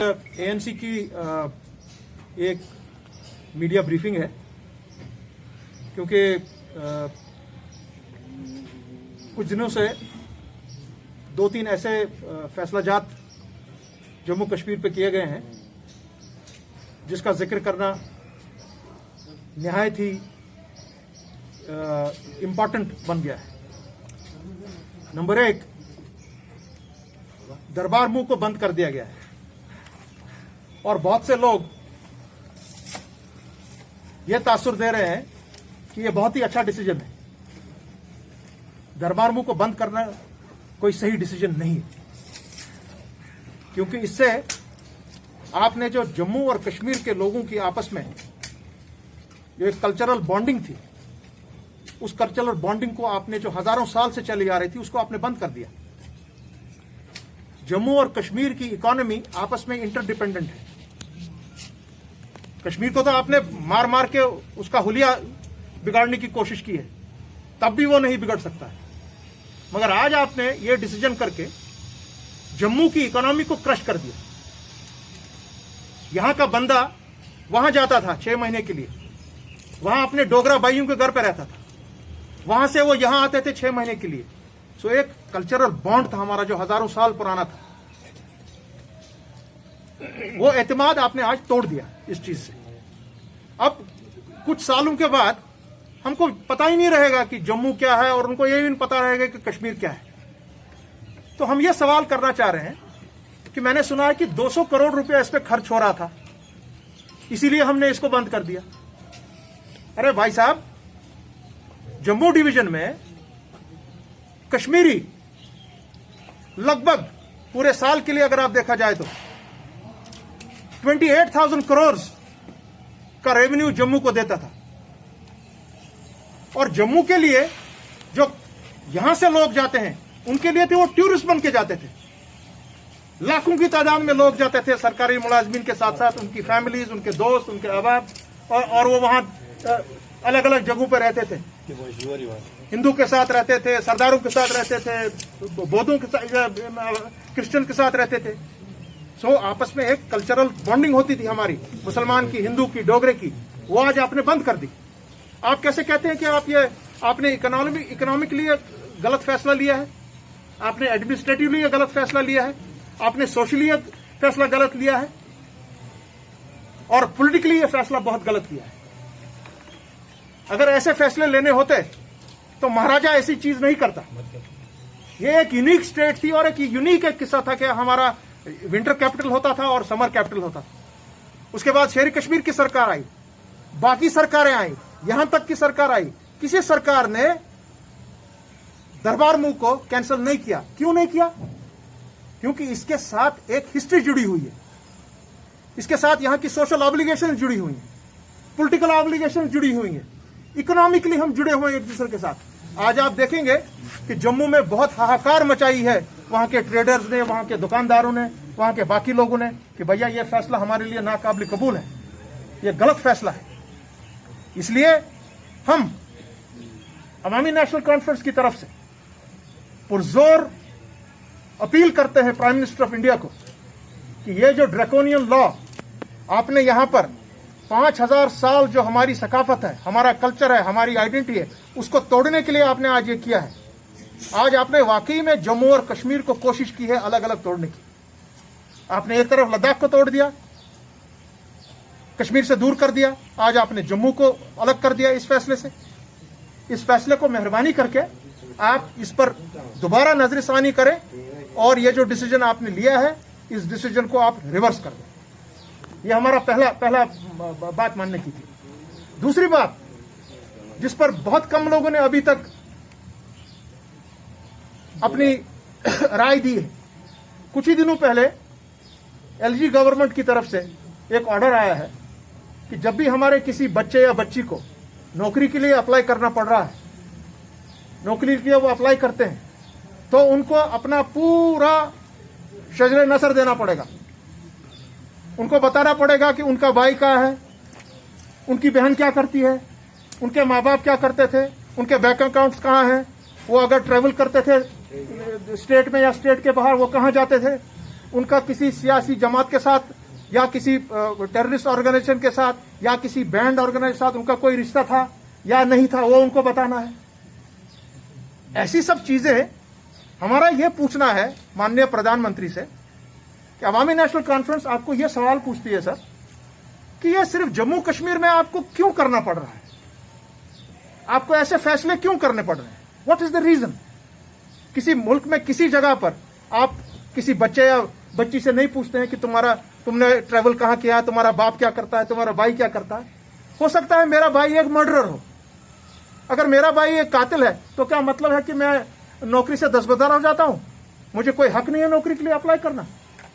ANC की एक media briefing है, क्योंकि कुछ दिनों से दो तीन ऐसे फैसलाजात जम्मू कश्मीर पे किए गए हैं जिसका जिक्र करना निहायत ही इम्पॉर्टेंट बन गया है। नंबर एक, दरबार मूव को बंद कर दिया गया है और बहुत से लोग यह तासुर दे रहे हैं कि यह बहुत ही अच्छा डिसीजन है। दरबार मूव को बंद करना कोई सही डिसीजन नहीं है, क्योंकि इससे आपने जो जम्मू और कश्मीर के लोगों की आपस में जो एक कल्चरल बॉन्डिंग थी, उस कल्चरल बॉन्डिंग को आपने जो हजारों साल से चली आ रही थी उसको आपने बंद कर दिया। जम्मू और कश्मीर की इकोनॉमी आपस में इंटरडिपेंडेंट है। कश्मीर को तो आपने मार मार के उसका हुलिया बिगाड़ने की कोशिश की है, तब भी वो नहीं बिगड़ सकता है। मगर आज आपने ये डिसीजन करके जम्मू की इकोनॉमी को क्रश कर दिया। यहां का बंदा वहां जाता था 6 महीने के लिए, वहां अपने डोगरा भाइयों के घर पे रहता था, वहां से वो यहां आते थे 6 महीने के लिए। सो एक कल्चरल बॉन्ड था हमारा जो हजारों साल पुराना था, वो एतमाद आपने आज तोड़ दिया इस चीज से। अब कुछ सालों के बाद हमको पता ही नहीं रहेगा कि जम्मू क्या है और उनको ये भी नहीं पता रहेगा कि कश्मीर क्या है। तो हम ये सवाल करना चाह रहे हैं कि मैंने सुना है कि 200 करोड़ रुपया इस पे खर्च हो रहा था, इसीलिए हमने इसको बंद कर दिया। अरे भाई साहब, जम्मू डिवीजन में कश्मीरी लगभग पूरे साल के लिए अगर आप देखा जाए तो 28,000 करोड़ का रेवेन्यू जम्मू को देता था। और जम्मू के लिए जो यहां से लोग जाते हैं उनके लिए तो वो टूरिस्ट बन के जाते थे। लाखों की तादाद में लोग जाते थे, सरकारी मुलाजमीन के साथ साथ उनकी फैमिलीज, उनके दोस्त, उनके अहबाब, और वो वहां अलग अलग जगहों पर रहते थे। हिंदू के साथ रहते थे, सरदारों के साथ रहते थे, बौद्धों के साथ, क्रिश्चियन के साथ रहते थे। सो आपस में एक कल्चरल बॉन्डिंग होती थी हमारी, मुसलमान की, हिंदू की, डोगरे की। वो आज आपने बंद कर दी। आप कैसे कहते हैं कि आपने इकोनॉमिकली गलत फैसला लिया है, आपने एडमिनिस्ट्रेटिवली गलत फैसला लिया है, आपने सोशली फैसला गलत लिया है, और पॉलिटिकली ये फैसला बहुत गलत किया है। अगर ऐसे फैसले लेने होते तो महाराजा ऐसी चीज नहीं करता। ये एक यूनिक स्टेट थी और एक यूनिक किस्सा था कि हमारा विंटर कैपिटल होता था और समर कैपिटल होता था। उसके बाद शेर कश्मीर की सरकार आई, बाकी सरकारें आई, यहां तक की सरकार आई, किसी सरकार ने दरबार मूव को कैंसिल नहीं किया। क्यों नहीं किया? क्योंकि इसके साथ एक हिस्ट्री जुड़ी हुई है, इसके साथ यहां की सोशल ऑब्लिगेशन जुड़ी हुई है, पॉलिटिकल ऑब्लिगेशन जुड़ी हुई है, इकोनॉमिकली हम जुड़े हुए हैं एक दूसरे के साथ। आज आप देखेंगे कि जम्मू में बहुत हाहाकार मचाई है वहां के ट्रेडर्स ने, वहां के दुकानदारों ने, वहां के बाकी लोगों ने कि भैया ये फैसला हमारे लिए नाकाबिल कबूल है, ये गलत फैसला है। इसलिए हम अवामी नेशनल कॉन्फ्रेंस की तरफ से पुरजोर अपील करते हैं प्राइम मिनिस्टर ऑफ इंडिया को कि ये जो ड्रैकोनियन लॉ आपने यहां पर 5000 साल जो हमारी सकाफत है, हमारा कल्चर है, हमारी आइडेंटिटी है, उसको तोड़ने के लिए आपने आज ये किया है। आज आपने वाकई में जम्मू और कश्मीर को कोशिश की है अलग अलग तोड़ने की। आपने एक तरफ लद्दाख को तोड़ दिया, कश्मीर से दूर कर दिया, आज आपने जम्मू को अलग कर दिया इस फैसले से। इस फैसले को मेहरबानी करके आप इस पर दोबारा नजरसानी करें और ये जो डिसीजन आपने लिया है, इस डिसीजन को आप रिवर्स कर दें। ये हमारा पहला बात मानने की थी। दूसरी बात जिस पर बहुत कम लोगों ने अभी तक अपनी राय दी है, कुछ ही दिनों पहले एलजी गवर्नमेंट की तरफ से एक ऑर्डर आया है कि जब भी हमारे किसी बच्चे या बच्ची को नौकरी के लिए अप्लाई करना पड़ रहा है, नौकरी के लिए वो अप्लाई करते हैं, तो उनको अपना पूरा शजरे नसर देना पड़ेगा। उनको बताना पड़ेगा कि उनका भाई कहाँ है, उनकी बहन क्या करती है, उनके माँ बाप क्या करते थे, उनके बैंक अकाउंट्स कहाँ हैं, वो अगर ट्रैवल करते थे स्टेट में या स्टेट के बाहर वो कहाँ जाते थे, उनका किसी सियासी जमात के साथ या किसी टेररिस्ट ऑर्गेनाइजेशन के साथ या किसी बैंड ऑर्गेनाइजेशन के साथ उनका कोई रिश्ता था या नहीं था, वो उनको बताना है। ऐसी सब चीजें हमारा यह पूछना है माननीय प्रधानमंत्री से कि अवामी नेशनल कॉन्फ्रेंस आपको यह सवाल पूछती है सर कि यह सिर्फ जम्मू कश्मीर में आपको क्यों करना पड़ रहा है, आपको ऐसे फैसले क्यों करने पड़ रहे हैं, व्हाट इज द रीजन। किसी मुल्क में किसी जगह पर आप किसी बच्चे या बच्ची से नहीं पूछते हैं कि तुमने ट्रैवल कहां किया, तुम्हारा बाप क्या करता है, तुम्हारा भाई क्या करता है। हो सकता है मेरा भाई एक मर्डरर हो, अगर मेरा भाई एक कातिल है तो क्या मतलब है कि मैं नौकरी से दस्तबरदार हो जाता हूं, मुझे कोई हक नहीं है नौकरी के लिए अप्लाई करना।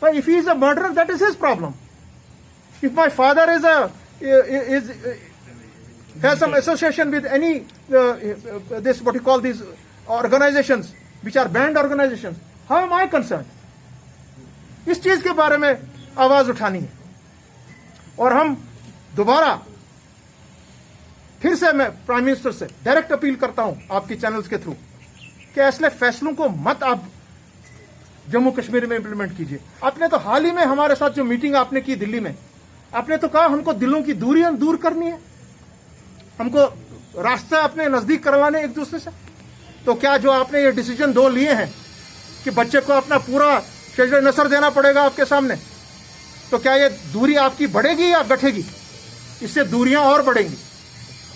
But if he is a murderer, that is his problem. If my father has some association with any this what you call these organizations which are banned organizations, how am I concerned? इस चीज के बारे में आवाज उठानी है। और हम दोबारा फिर से मैं प्राइम मिनिस्टर से डायरेक्ट अपील करता हूं आपकी चैनल्स के थ्रू कि ऐसे फैसलों को मत आप जम्मू कश्मीर में इंप्लीमेंट कीजिए। आपने तो हाल ही में हमारे साथ जो मीटिंग आपने की दिल्ली में, आपने तो कहा हमको दिलों की दूरियां दूर करनी है, हमको रास्ता अपने नजदीक करवाने एक दूसरे से। तो क्या जो आपने ये डिसीजन दो लिए हैं कि बच्चे को अपना पूरा शजर नसर देना पड़ेगा आपके सामने, तो क्या ये दूरी आपकी बढ़ेगी या घटेगी? इससे दूरियां और बढ़ेंगी।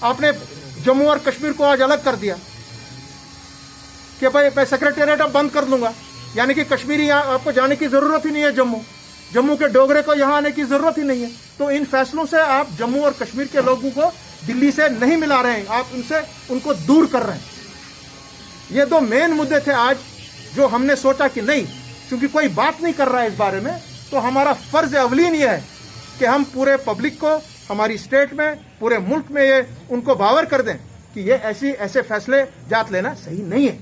आपने जम्मू और कश्मीर को आज अलग कर दिया कि भाई मैं सेक्रेटेरिएट अब बंद कर दूंगा, यानी कि कश्मीरी यहाँ आपको जाने की जरूरत ही नहीं है, जम्मू के डोगरे को यहाँ आने की जरूरत ही नहीं है। तो इन फैसलों से आप जम्मू और कश्मीर के लोगों को दिल्ली से नहीं मिला रहे हैं, आप उनको दूर कर रहे हैं। ये दो मेन मुद्दे थे आज जो हमने सोचा कि नहीं, क्योंकि कोई बात नहीं कर रहा है इस बारे में, तो हमारा फर्ज अवलीन यह है कि हम पूरे पब्लिक को हमारी स्टेट में पूरे मुल्क में ये उनको बावर कर दें कि ये ऐसे फैसले जात लेना सही नहीं है।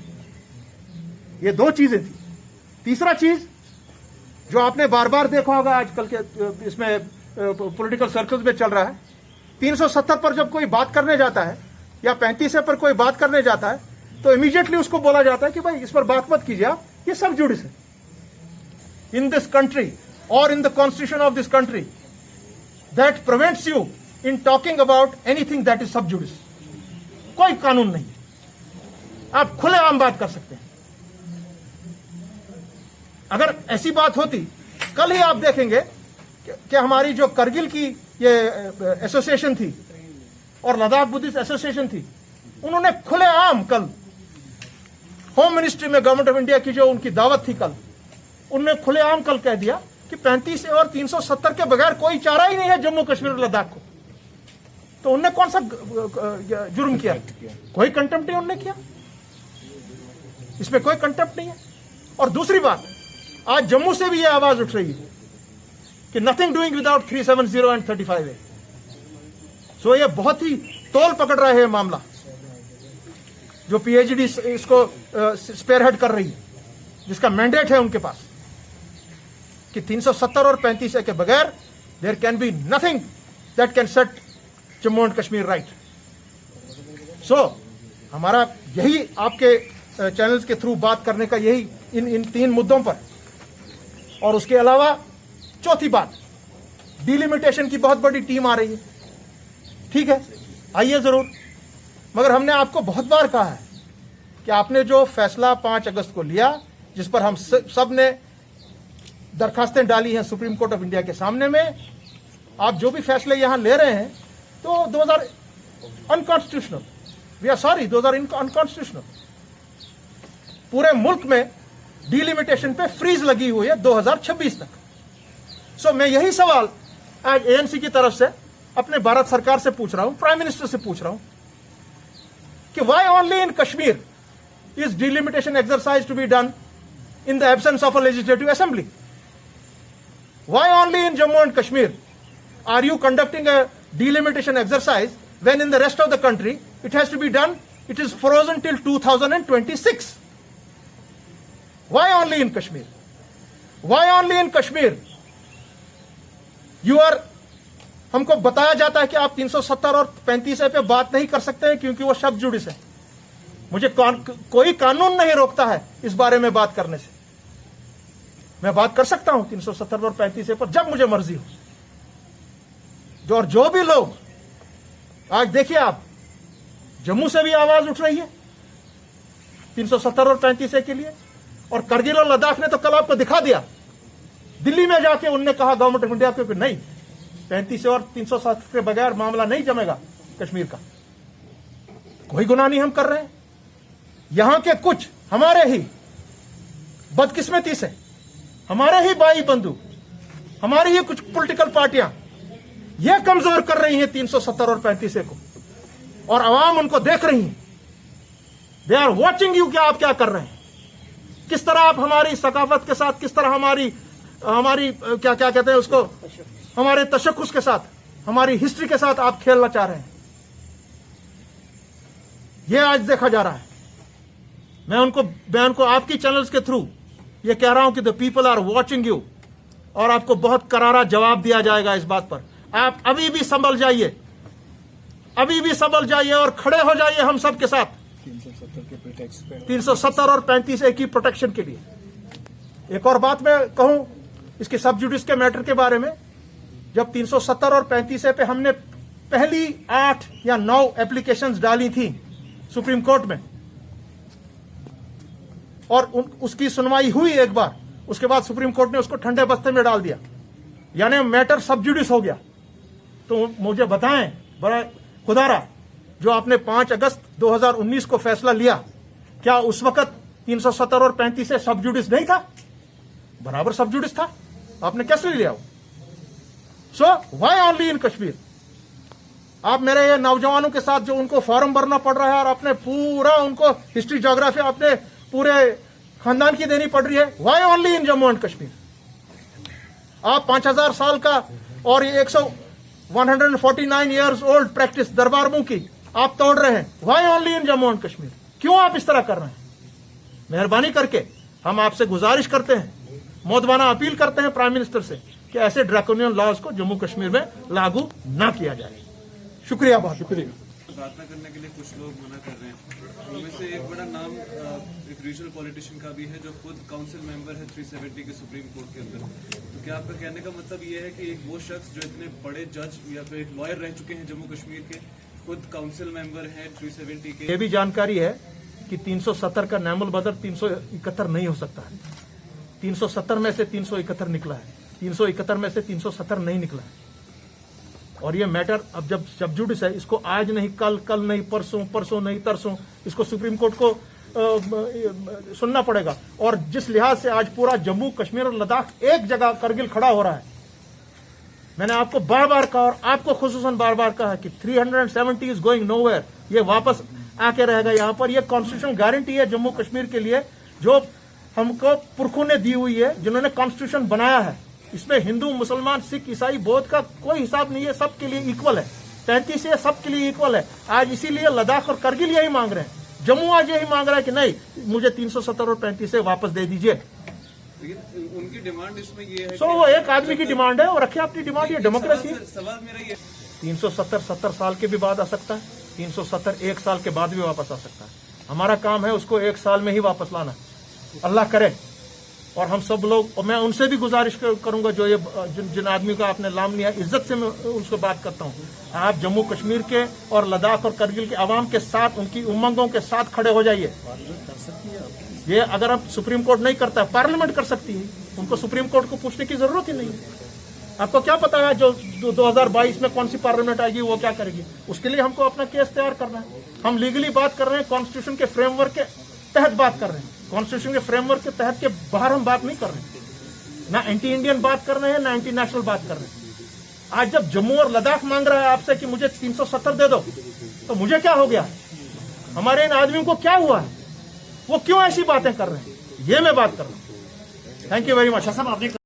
ये दो चीजें थी। तीसरा चीज जो आपने बार बार देखा होगा आजकल के इसमें पॉलिटिकल सर्कल्स में चल रहा है, 370 पर जब कोई बात करने जाता है या 35 पर कोई बात करने जाता है तो इमीडिएटली उसको बोला जाता है कि भाई इस पर बात मत कीजिए आप, ये सब जुडिस है। इन दिस कंट्री और in the constitution of this country that prevents you in talking about anything that is सब जुडिस। कोई कानून नहीं, आप खुलेआम बात कर सकते हैं। अगर ऐसी बात होती, कल ही आप देखेंगे कि हमारी जो करगिल की ये एसोसिएशन थी और लद्दाख बुद्धिस्ट एसोसिएशन थी, उन्होंने खुलेआम कल होम मिनिस्ट्री में गवर्नमेंट ऑफ इंडिया की जो उनकी दावत थी कल, उन्होंने खुलेआम कल कह दिया कि 35 और 370 के बगैर कोई चारा ही नहीं है जम्मू कश्मीर और लद्दाख को। तो उनने कौन सा जुर्म किया? कोई कंटेम्प्ट नहीं उन्होंने किया, इसमें कोई कंटेम्प्ट नहीं है। और दूसरी बात, आज जम्मू से भी यह आवाज उठ रही है कि nothing doing without 370 and 35A। सो ये बहुत ही तोल पकड़ रहा है मामला, जो PhD इसको स्पेयरहेड कर रही है, जिसका मैंडेट है उनके पास कि 370 और 35A के बगैर there can be nothing that can set Jammu and Kashmir right. So हमारा यही आपके चैनल्स के थ्रू बात करने का यही इन 3 मुद्दों पर। और उसके अलावा चौथी बात, डिलिमिटेशन की बहुत बड़ी टीम आ रही है, ठीक है, आइए जरूर, मगर हमने आपको बहुत बार कहा है कि आपने जो फैसला 5 अगस्त को लिया, जिस पर हम सब ने दरखास्तें डाली हैं सुप्रीम कोर्ट ऑफ इंडिया के सामने में, आप जो भी फैसले यहां ले रहे हैं तो those are unconstitutional. We are sorry, those are unconstitutional. पूरे मुल्क में डिलिमिटेशन पे फ्रीज लगी हुई है 2026 तक। सो मैं यही सवाल आज ANC की तरफ से अपने भारत सरकार से पूछ रहा हूं, प्राइम मिनिस्टर से पूछ रहा हूं कि why only in Kashmir is delimitation exercise to be done in the absence of a legislative assembly? Why only in Jammu and Kashmir are you conducting a delimitation exercise when in the rest of the country it has to be done, it is frozen till 2026? Why only in Kashmir? Why only in Kashmir? You are, हमको बताया जाता है कि आप 370 और 35A पे बात नहीं कर सकते हैं क्योंकि वो शब्द जुडिस है। मुझे कोई कानून नहीं रोकता है इस बारे में बात करने से। मैं बात कर सकता हूं 370 और 35A पर जब मुझे मर्जी हो। जो भी लोग आज देखिए, आप जम्मू से भी आवाज उठ रही है 370 और 35A के लिए, और करगिल और लद्दाख ने तो कल आपको दिखा दिया। दिल्ली में जाके उनने कहा गवर्नमेंट ऑफ इंडिया को कि नहीं, 35 और 370 के बगैर मामला नहीं जमेगा कश्मीर का। कोई गुनाह नहीं हम कर रहे हैं। यहां के कुछ हमारे ही बदकिस्मती से, हमारे ही भाई बंधु, हमारी ही कुछ पॉलिटिकल पार्टियां ये कमजोर कर रही हैं 370 और 35A को, और आवाम उनको देख रही है। दे आर वॉचिंग यू, क्या आप क्या कर रहे हैं, किस तरह आप हमारी सकाफत के साथ, किस तरह हमारी क्या कहते हैं उसको, हमारे तशक्कुस के साथ, हमारी हिस्ट्री के साथ आप खेलना चाह रहे हैं। यह आज देखा जा रहा है। मैं उनको आपकी चैनल्स के थ्रू ये कह रहा हूं कि the people are watching you, और आपको बहुत करारा जवाब दिया जाएगा इस बात पर। आप अभी भी संभल जाइए, अभी भी संभल जाइए और खड़े हो जाइए हम सब के साथ 370 और 35A की प्रोटेक्शन के लिए। एक और बात मैं कहूं इसके सब जुडिस के मैटर के बारे में। जब 370 और 35A पे हमने पहली 8 या 9 एप्लीकेशंस डाली थी सुप्रीम कोर्ट में, और उसकी सुनवाई हुई एक बार, उसके बाद सुप्रीम कोर्ट ने उसको ठंडे बस्ते में डाल दिया, यानी मैटर सब जुडिस हो गया। तो मुझे बताएं बड़ा खुदारा, जो आपने 5 अगस्त 2019 को फैसला लिया, क्या उस वक्त 370 और 35A सब जुडिस नहीं था? बराबर सब जुडिस था। आपने कैसे लिया? So why only in Kashmir? आप मेरे ये नौजवानों के साथ जो उनको फॉर्म भरना पड़ रहा है और अपने पूरा उनको हिस्ट्री ज्योग्राफी अपने पूरे खानदान की देनी पड़ रही है, why only in Jammu and Kashmir? आप 5000 साल का और ये 149 ईयर्स ओल्ड प्रैक्टिस दरबार की आप तोड़ रहे हैं, why only in Jammu and Kashmir? क्यों आप इस तरह कर रहे हैं? मेहरबानी करके हम आपसे गुजारिश करते हैं, मोदबाना अपील करते हैं प्राइम मिनिस्टर से कि ऐसे ड्रैकोनियन लॉज को जम्मू कश्मीर में लागू ना किया जाए। शुक्रिया, बहुत शुक्रिया। प्रार्थना करने के लिए कुछ लोग मना कर रहे हैं। उनमें से एक बड़ा नाम एक रीजनल पॉलिटिशियन का भी है जो खुद काउंसिल मेंबर है 370 के सुप्रीम कोर्ट के अंदर। तो क्या आपका कहने का मतलब ये है कि एक वो शख्स जो इतने बड़े जज या फिर एक लॉयर रह चुके हैं जम्मू कश्मीर के, खुद काउंसिल मेंबर है 370 के? ये भी जानकारी है कि 370 का नैमुल बदर 371 नहीं हो सकता है। 370 में से 371 निकला है, 371 में से 370 नहीं निकला है। और ये मैटर अब जब सब जुडिस है, इसको आज नहीं कल नहीं परसों नहीं तरसों इसको सुप्रीम कोर्ट को सुनना पड़ेगा। और जिस लिहाज से आज पूरा जम्मू कश्मीर और लद्दाख एक जगह करगिल खड़ा हो रहा है, मैंने आपको बार बार कहा और आपको खुसूसन बार बार कहा कि 370 इज गोइंग नोवेयर, ये वापस आके रहेगा यहाँ पर। ये कॉन्स्टिट्यूशन गारंटी है जम्मू कश्मीर के लिए जो हमको पुरखों ने दी हुई है, जिन्होंने कॉन्स्टिट्यूशन बनाया है। इसमें हिंदू, मुसलमान, सिख, ईसाई, बौद्ध का कोई हिसाब नहीं है, सबके लिए इक्वल है। 35A सबके लिए इक्वल है। आज इसीलिए लद्दाख और करगिल यही मांग रहे हैं, जम्मू आज यही मांग रहा है कि नहीं, मुझे 370 और 35A वापस दे दीजिए। लेकिन उनकी डिमांड इसमें ये है वो एक आदमी की डिमांड है, और रखे अपनी डिमांड, ये डेमोक्रेसी है। सवाल मेरा ये 370 साल के भी बाद आ सकता है, 370 1 साल के बाद भी वापस आ सकता है। हमारा काम है उसको 1 साल में ही वापस लाना, अल्लाह करे। और हम सब लोग, और मैं उनसे भी गुजारिश करूंगा जो ये जिन आदमी का आपने नाम लिया, इज्जत से मैं उनसे बात करता हूं, आप जम्मू कश्मीर के और लद्दाख और करगिल के अवाम के साथ, उनकी उमंगों के साथ खड़े हो जाइए। ये अगर अब सुप्रीम कोर्ट नहीं करता है, पार्लियामेंट कर सकती है। उनको सुप्रीम कोर्ट को पूछने की जरूरत ही नहीं है। आपको क्या पता है जो 2022 में कौन सी पार्लियामेंट आएगी वो क्या करेगी? उसके लिए हमको अपना केस तैयार करना है। हम लीगली बात कर रहे हैं, कॉन्स्टिट्यूशन के फ्रेमवर्क के तहत बात कर रहे हैं। कॉन्स्टिट्यूशन के फ्रेमवर्क के तहत के बाहर हम बात नहीं कर रहे हैं, ना एंटी इंडियन बात कर रहे हैं, ना एंटी नेशनल बात कर रहे हैं। आज जब जम्मू और लद्दाख मांग रहा है आपसे कि मुझे 370 दे दो, तो मुझे क्या हो गया? हमारे इन आदमियों को क्या हुआ है? वो क्यों ऐसी बातें कर रहे हैं? ये मैं बात कर रहा हूं। Thank you very much.